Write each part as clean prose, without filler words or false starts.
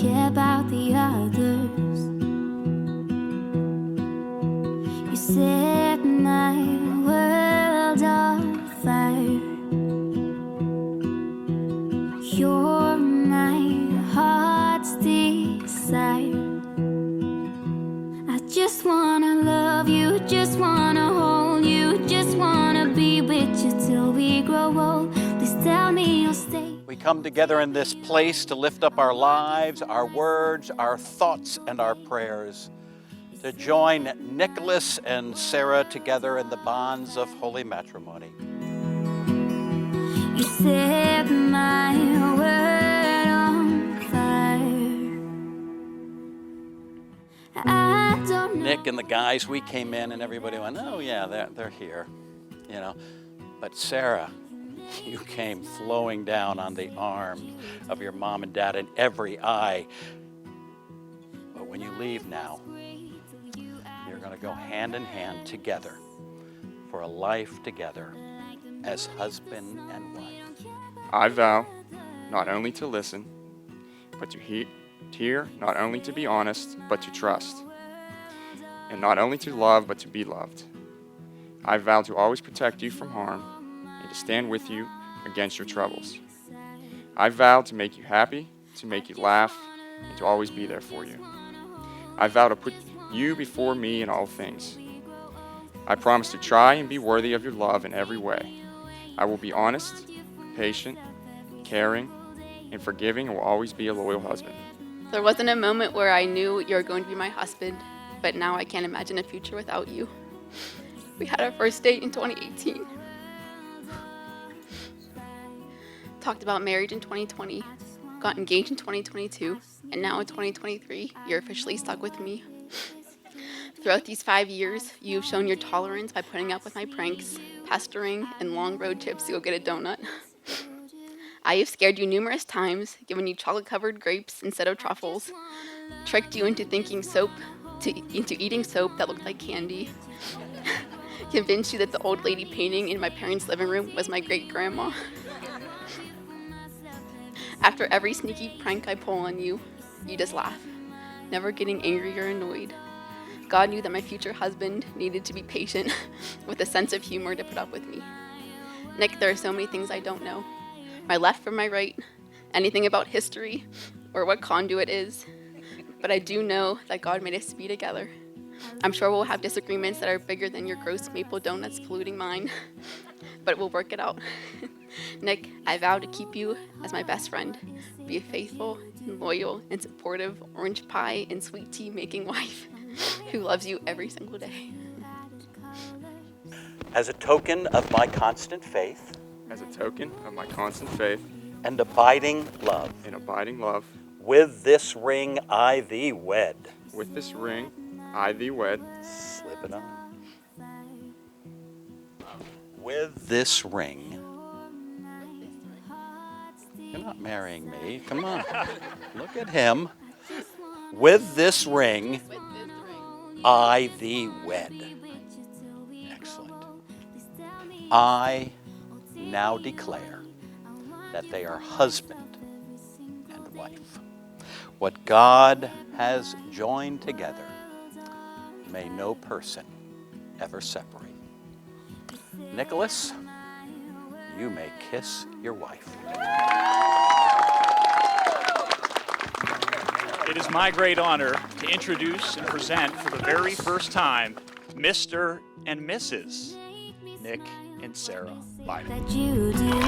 care about the others. You set my world on fire. You're my heart's desire. I just wanna love you, just wanna hold you, just wanna be with you till we grow old. Please tell me you'll stay. We come together in this place to lift up our lives, our words, our thoughts, and our prayers, to join Nicholas and Sarah together in the bonds of holy matrimony. You set my world on fire. I don't know. Nick and the guys, we came in and everybody went, oh yeah, they're here, you know. But Sarah, you came flowing down on the arms of your mom and dad in every eye. But when you leave now, you're going to go hand in hand together for a life together as husband and wife. I vow not only to listen, but to hear, not only to be honest, but to trust, and not only to love, but to be loved. I vow to always protect you from harm and to stand with you against your troubles. I vow to make you happy, to make you laugh, and to always be there for you. I vow to put you before me in all things. I promise to try and be worthy of your love in every way. I will be honest, patient, caring, and forgiving, and will always be a loyal husband. There wasn't a moment where I knew you were going to be my husband, but now I can't imagine a future without you. We had our first date in 2018. Talked about marriage in 2020, got engaged in 2022, and now in 2023, you're officially stuck with me. Throughout these 5 years, you've shown your tolerance by putting up with my pranks, pestering, and long road trips to go get a donut. I have scared you numerous times, given you chocolate-covered grapes instead of truffles, tricked you into thinking into eating soap that looked like candy, convinced you that the old lady painting in my parents' living room was my great-grandma. After every sneaky prank I pull on you, you just laugh, never getting angry or annoyed. God knew that my future husband needed to be patient with a sense of humor to put up with me. Nick, there are so many things I don't know. My left from my right, anything about history, or what conduit is. But I do know that God made us to be together. I'm sure we'll have disagreements that are bigger than your gross maple donuts polluting mine, but we'll work it out. Nick, I vow to keep you as my best friend, be a faithful and loyal and supportive orange pie and sweet tea making wife who loves you every single day. As a token of my constant faith As a token of my constant faith and abiding love, with this ring I thee wed. With this ring, I thee wed. Slip it on. With this ring. You're not marrying me. Come on. Look at him. With this ring, I thee wed. Excellent. I now declare that they are husband and wife. What God has joined together, may no person ever separate. Nicholas, you may kiss your wife. It is my great honor to introduce and present for the very first time Mr. and Mrs. Nick and Sara Biden. That you do.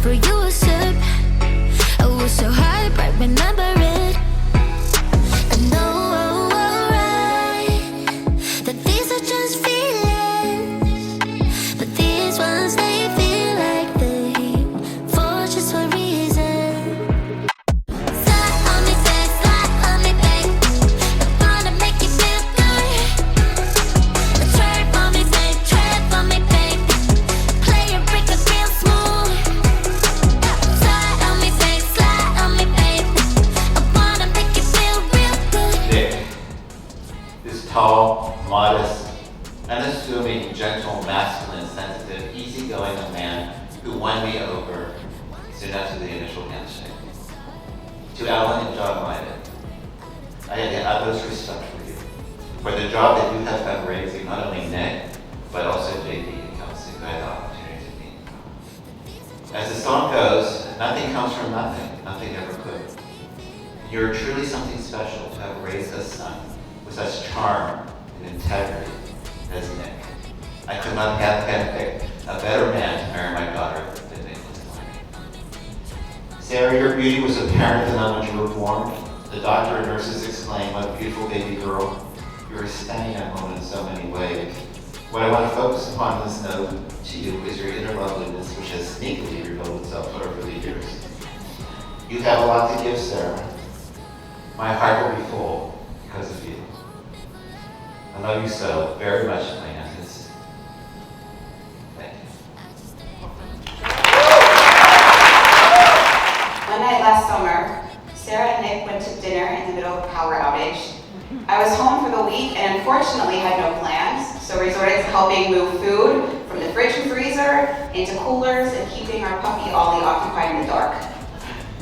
For you a sip tall, modest, unassuming, gentle, masculine, sensitive, easygoing a man who won me over soon after the initial handshake. To Alan and John Lydon, I have the utmost respect for you, for the job that you have done raising not only Nick, but also JP and Kelsey, who I had the opportunity to meet. As the song goes, nothing comes from nothing, nothing ever could. You are truly something special to have raised a son with such charm and integrity as Nick. I could not have handpicked a better man to marry my daughter than Nick was like. Sarah, your beauty was apparent the moment you were born. The doctor and nurses exclaimed, "What a beautiful baby girl." You are a stunning young woman in so many ways. What I want to focus upon in this note to you is your inner loveliness, which has sneakily revealed itself over the years. You have a lot to give, Sarah. My heart will be full because of you. I love you so very much, my youngest. Thank you. One night last summer, Sarah and Nick went to dinner in the middle of a power outage. I was home for the week and unfortunately had no plans, so resorted to helping move food from the fridge and freezer into coolers and keeping our puppy Ollie occupied in the dark.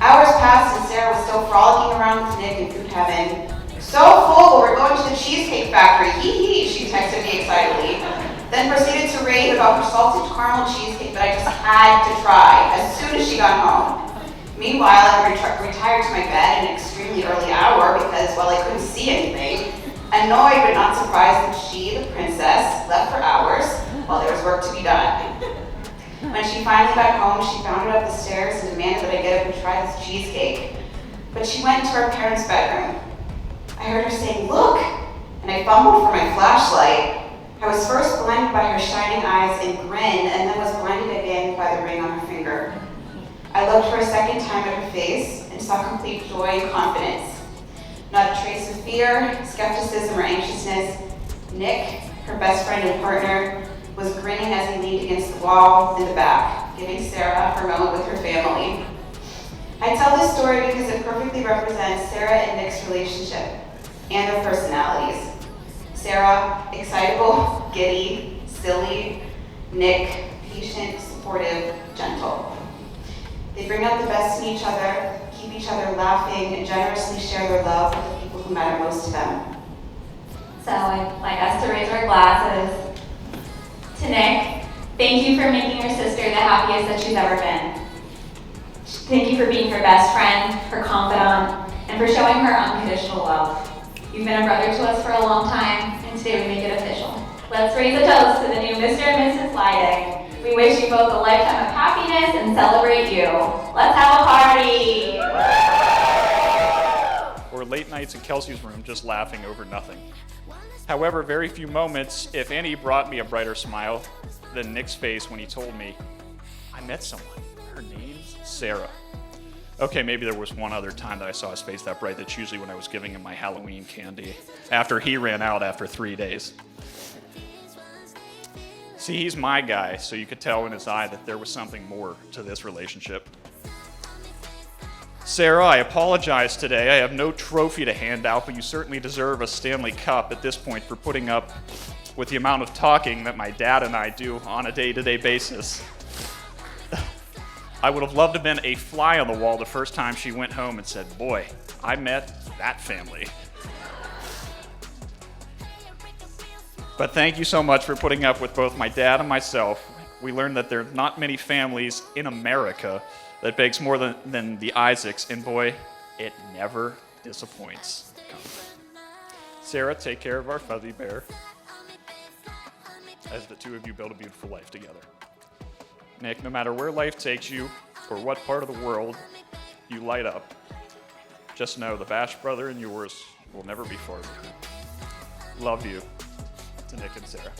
Hours passed and Sarah was still frolicking around with Nick in food heaven. "So full, we're going to the Cheesecake Factory, hee hee," she texted me excitedly. Then proceeded to rave about her salted caramel cheesecake that I just had to try as soon as she got home. Meanwhile, I retired to my bed at an extremely early hour because, while I couldn't see anything, annoyed but not surprised that she, the princess, left for hours while there was work to be done. When she finally got home, she bounded up the stairs and demanded that I get up and try this cheesecake. But she went into her parents' bedroom. I heard her saying, "Look," and I fumbled for my flashlight. I was first blinded by her shining eyes and grin, and then was blinded again by the ring on her finger. I looked for a second time at her face and saw complete joy and confidence. Not a trace of fear, skepticism, or anxiousness. Nick, her best friend and partner, was grinning as he leaned against the wall in the back, giving Sarah her moment with her family. I tell this story because it perfectly represents Sarah and Nick's relationship and their personalities. Sarah, excitable, giddy, silly. Nick, patient, supportive, gentle. They bring out the best in each other, keep each other laughing, and generously share their love with the people who matter most to them. So I'd like us to raise our glasses to Nick. Thank you for making your sister the happiest that she's ever been. Thank you for being her best friend, her confidant, and for showing her unconditional love. You've been a brother to us for a long time, and today we make it official. Let's raise a toast to the new Mr. and Mrs. Lyding. We wish you both a lifetime of happiness and celebrate you. Let's have a party! Or late nights in Kelsey's room just laughing over nothing. However, very few moments, if any, brought me a brighter smile than Nick's face when he told me, "I met someone. Her name's Sarah." Okay, maybe there was one other time that I saw his face that bright. That's usually when I was giving him my Halloween candy after he ran out after 3 days. See, he's my guy, so you could tell in his eye that there was something more to this relationship. Sarah, I apologize today. I have no trophy to hand out, but you certainly deserve a Stanley Cup at this point for putting up with the amount of talking that my dad and I do on a day-to-day basis. I would have loved to have been a fly on the wall the first time she went home and said, "Boy, I met that family." But thank you so much for putting up with both my dad and myself. We learned that there are not many families in America that begs more than the Isaacs, and boy, it never disappoints. Sarah, take care of our fuzzy bear as the two of you build a beautiful life together. Nick, no matter where life takes you or what part of the world you light up, just know the Bash brother and yours will never be far behind. Love you. To Nick and Sarah.